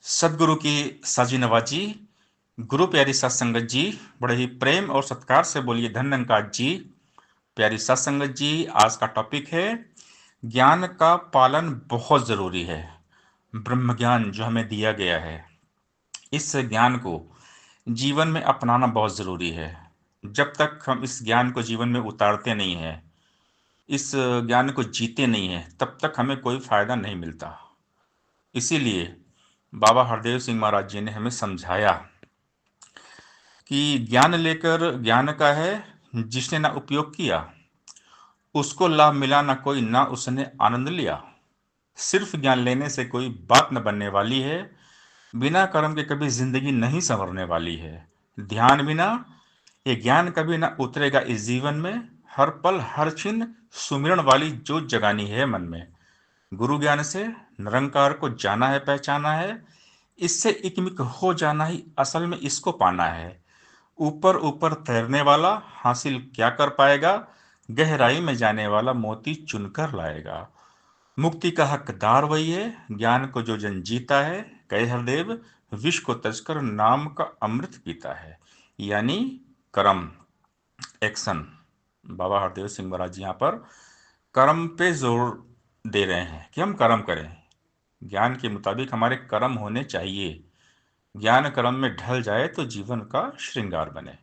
सदगुरु की साजी नवाजी, गुरु प्यारी सात संगत जी, बड़े ही प्रेम और सत्कार से बोलिए धन निरंकार जी। प्यारी सात संगत जी, आज का टॉपिक है ज्ञान का पालन बहुत जरूरी है। ब्रह्म ज्ञान जो हमें दिया गया है, इस ज्ञान को जीवन में अपनाना बहुत जरूरी है। जब तक हम इस ज्ञान को जीवन में उतारते नहीं हैं, इस ज्ञान को जीते नहीं हैं, तब तक हमें कोई फायदा नहीं मिलता। इसीलिए बाबा हरदेव सिंह महाराज जी ने हमें समझाया कि ज्ञान लेकर ज्ञान का है, जिसने ना उपयोग किया उसको लाभ मिला, ना कोई ना उसने आनंद लिया। सिर्फ ज्ञान लेने से कोई बात न बनने वाली है, बिना कर्म के कभी जिंदगी नहीं संवरने वाली है। ध्यान बिना ये ज्ञान कभी ना उतरेगा इस जीवन में। हर पल हर क्षण सुमिरन वाली जोत जगानी है मन में। गुरु ज्ञान से निरंकार को जाना है, पहचाना है, इससे एकमिक हो जाना ही असल में इसको पाना है। ऊपर ऊपर तैरने वाला हासिल क्या कर पाएगा, गहराई में जाने वाला मोती चुनकर लाएगा। मुक्ति का हकदार वही है, ज्ञान को जो जन जीता है, कहे हरदेव विष को तजकर नाम का अमृत पीता है। यानी कर्म, एक्शन। बाबा हरदेव सिंह महाराज जी यहाँ पर कर्म पे जोर दे रहे हैं कि हम कर्म करें। ज्ञान के मुताबिक हमारे कर्म होने चाहिए। ज्ञान कर्म में ढल जाए तो जीवन का श्रृंगार बने।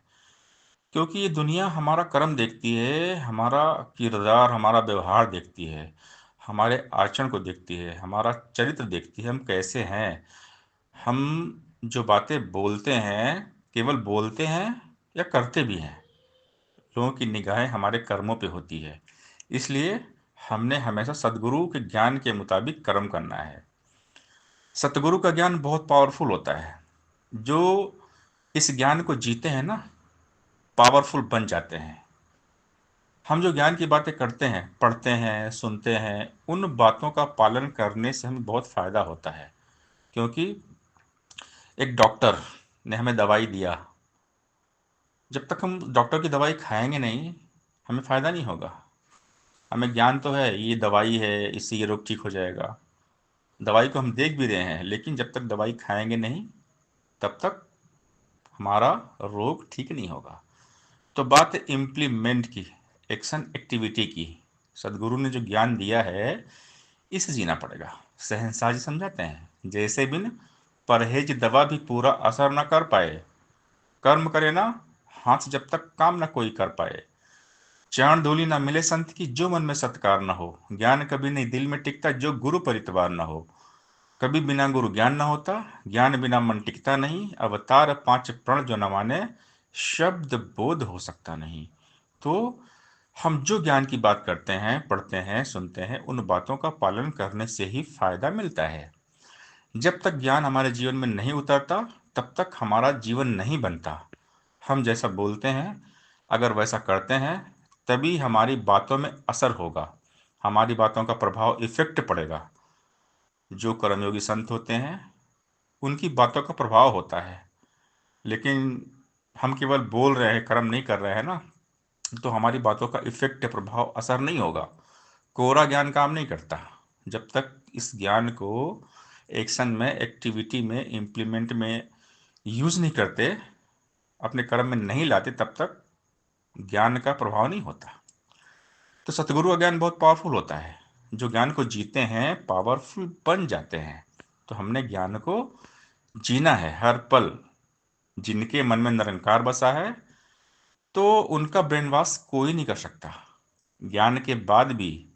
क्योंकि ये दुनिया हमारा कर्म देखती है, हमारा किरदार, हमारा व्यवहार देखती है, हमारे आचरण को देखती है, हमारा चरित्र देखती है, हम कैसे हैं। हम जो बातें बोलते हैं, केवल बोलते हैं या करते भी हैं, लोगों की निगाहें हमारे कर्मों पे होती है। इसलिए हमने हमेशा सदगुरु के ज्ञान के मुताबिक कर्म करना है। सतगुरु का ज्ञान बहुत पावरफुल होता है। जो इस ज्ञान को जीते हैं ना, पावरफुल बन जाते हैं। हम जो ज्ञान की बातें करते हैं, पढ़ते हैं, सुनते हैं, उन बातों का पालन करने से हमें बहुत फायदा होता है। क्योंकि एक डॉक्टर ने हमें दवाई दिया, जब तक हम डॉक्टर की दवाई खाएंगे नहीं, हमें फायदा नहीं होगा। हमें ज्ञान तो है, ये दवाई है, इससे ये रोग ठीक हो जाएगा। दवाई को हम देख भी रहे हैं, लेकिन जब तक दवाई खाएंगे नहीं, तब तक हमारा रोग ठीक नहीं होगा। तो बात है इम्प्लीमेंट की, एक्शन एक्टिविटी की। सदगुरु ने जो ज्ञान दिया है, इसे जीना पड़ेगा। शहंशाह जी समझाते हैं, जैसे बिन परहेज दवा भी पूरा असर न कर पाए, कर्म करे ना हाथ जब तक काम न कोई कर पाए। चरण धूलि न मिले संत की, जो मन में सत्कार न हो। ज्ञान कभी नहीं दिल में टिकता, जो गुरु परितवार न हो। कभी बिना गुरु ज्ञान न होता, ज्ञान बिना मन टिकता नहीं। अवतार पांच प्रण जो न माने, शब्द बोध हो सकता नहीं। तो हम जो ज्ञान की बात करते हैं, पढ़ते हैं, सुनते हैं, उन बातों का पालन करने से ही फायदा मिलता है। जब तक ज्ञान हमारे जीवन में नहीं उतरता, तब तक हमारा जीवन नहीं बनता। हम जैसा बोलते हैं, अगर वैसा करते हैं, तभी हमारी बातों में असर होगा, हमारी बातों का प्रभाव, इफेक्ट पड़ेगा। जो कर्मयोगी संत होते हैं, उनकी बातों का प्रभाव होता है। लेकिन हम केवल बोल रहे हैं, कर्म नहीं कर रहे हैं ना, तो हमारी बातों का इफेक्ट, प्रभाव, असर नहीं होगा। कोरा ज्ञान काम नहीं करता। जब तक इस ज्ञान को एक्शन में, एक्टिविटी में, इम्प्लीमेंट में यूज नहीं करते, अपने कर्म में नहीं लाते, तब तक ज्ञान का प्रभाव नहीं होता। तो सतगुरु का ज्ञान बहुत पावरफुल होता है। जो ज्ञान को जीते हैं, पावरफुल बन जाते हैं। तो हमने ज्ञान को जीना है हर पल। जिनके मन में निरंकार बसा है, तो उनका ब्रेन वॉश कोई नहीं कर सकता। ज्ञान के बाद भी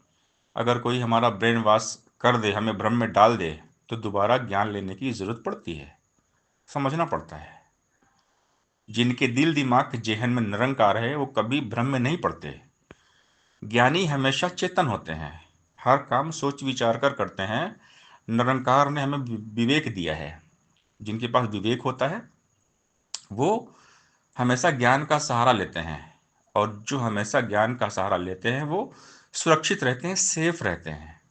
अगर कोई हमारा ब्रेन वॉश कर दे, हमें भ्रम में डाल दे, तो दोबारा ज्ञान लेने की जरूरत पड़ती है, समझना पड़ता है। जिनके दिल दिमाग के जेहन में निरंकार है, वो कभी भ्रम में नहीं पड़ते। ज्ञानी हमेशा चेतन होते हैं, हर काम सोच विचार कर करते हैं। निरंकार ने हमें विवेक दिया है। जिनके पास विवेक होता है, वो हमेशा ज्ञान का सहारा लेते हैं। और जो हमेशा ज्ञान का सहारा लेते हैं, वो सुरक्षित रहते हैं, सेफ रहते हैं,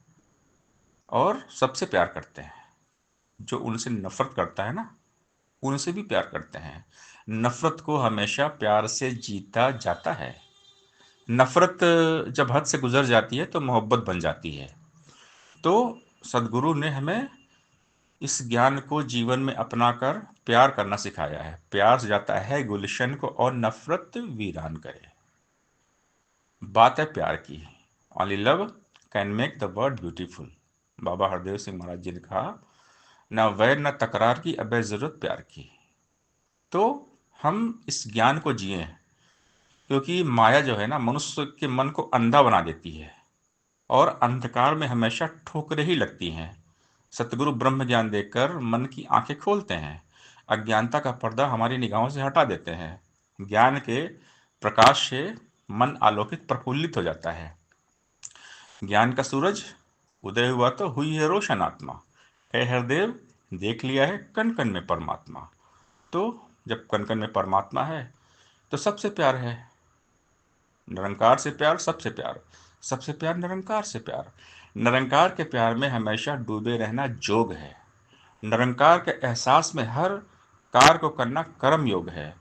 और सबसे प्यार करते हैं। जो उनसे नफरत करता है ना, उनसे भी प्यार करते हैं। नफरत को हमेशा प्यार से जीता जाता है। नफरत जब हद से गुजर जाती है, तो मोहब्बत बन जाती है। तो सदगुरु ने हमें इस ज्ञान को जीवन में अपनाकर प्यार करना सिखाया है। प्यार से जाता है गुलशन को और नफरत वीरान करे। बात है प्यार की। Only love can make the world beautiful. Baba Hardev Singh Maharaj ji ने कहा, न वैर न तकरार की, अब है जरूरत प्यार की। तो हम इस ज्ञान को जिए, क्योंकि माया जो है ना, मनुष्य के मन को अंधा बना देती है और अंधकार में हमेशा ठोकरें ही लगती हैं। सतगुरु ब्रह्म ज्ञान देकर मन की आंखें खोलते हैं, अज्ञानता का पर्दा हमारी निगाहों से हटा देते हैं। ज्ञान के प्रकाश से मन आलोकित प्रफुल्लित हो जाता है। ज्ञान का सूरज उदय हुआ तो हुई है रोशन आत्मा। हे हरदेव, देख लिया है कण कण में परमात्मा। तो जब कण कण में परमात्मा है तो सबसे प्यार है। निरंकार से प्यार, सबसे प्यार, सबसे प्यार निरंकार से प्यार। निरंकार के प्यार में हमेशा डूबे रहना जोग है। निरंकार के एहसास में हर कार्य को करना कर्म योग है।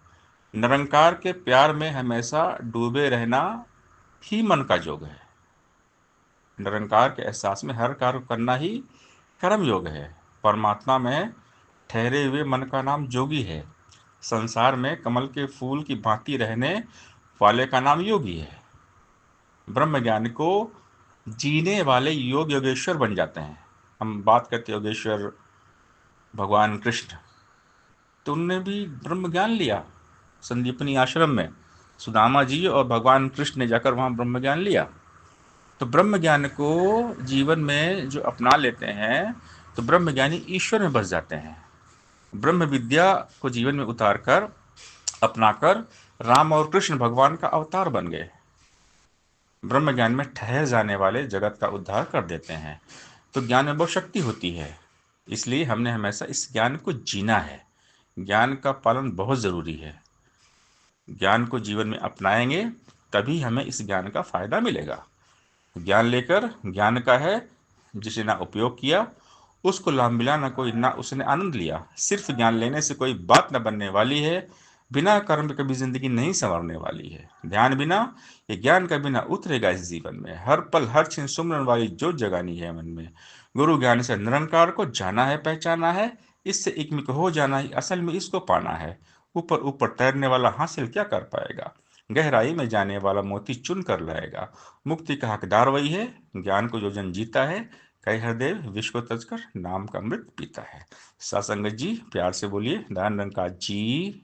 निरंकार के प्यार में हमेशा डूबे रहना ही मन का जोग है। निरंकार के एहसास में हर कार्य करना ही कर्म योग है। परमात्मा में ठहरे हुए मन का नाम जोगी है। संसार में कमल के फूल की भांति रहने वाले का नाम योगी है। ब्रह्म ज्ञान को जीने वाले योग योगेश्वर बन जाते हैं। हम बात करते योगेश्वर भगवान कृष्ण, तो उनने भी ब्रह्म ज्ञान लिया संदीपनी आश्रम में। सुदामा जी और भगवान कृष्ण ने जाकर वहाँ ब्रह्म ज्ञान लिया। तो ब्रह्म ज्ञान को जीवन में जो अपना लेते हैं तो ब्रह्म ज्ञानी ईश्वर में बस जाते हैं। ब्रह्म विद्या को जीवन में उतार कर अपनाकर राम और कृष्ण भगवान का अवतार बन गए। ब्रह्म ज्ञान में ठहर जाने वाले जगत का उद्धार कर देते हैं। तो ज्ञान में बहुत शक्ति होती है, इसलिए हमने हमेशा इस ज्ञान को जीना है। ज्ञान का पालन बहुत ज़रूरी है। ज्ञान को जीवन में अपनाएंगे तभी हमें इस ज्ञान का फायदा मिलेगा। ज्ञान लेकर ज्ञान का है, जिसे ना उपयोग किया उसको लाभ मिला, ना कोई ना उसने आनंद लिया। सिर्फ ज्ञान लेने से कोई बात न बनने वाली है, बिना कर्म के कभी जिंदगी नहीं संवरने वाली है। ध्यान बिना, ये ज्ञान का बिना उतरेगा इस जीवन में। हर पल हर क्षण सुमरन वाली जोत जगानी है मन में। गुरु ज्ञान से निरंकार को जाना है, पहचाना है, इससे एकमिक हो जाना ही असल में इसको पाना है। ऊपर ऊपर तैरने वाला हासिल क्या कर पाएगा, गहराई में जाने वाला मोती चुन कर लाएगा। मुक्ति का हकदार वही है, ज्ञान को जो जन जीता है। कई हरदेव विश्व को तजकर नाम का अमृत पीता है। सासंगत जी, प्यार से बोलिए, दान रंग का जी।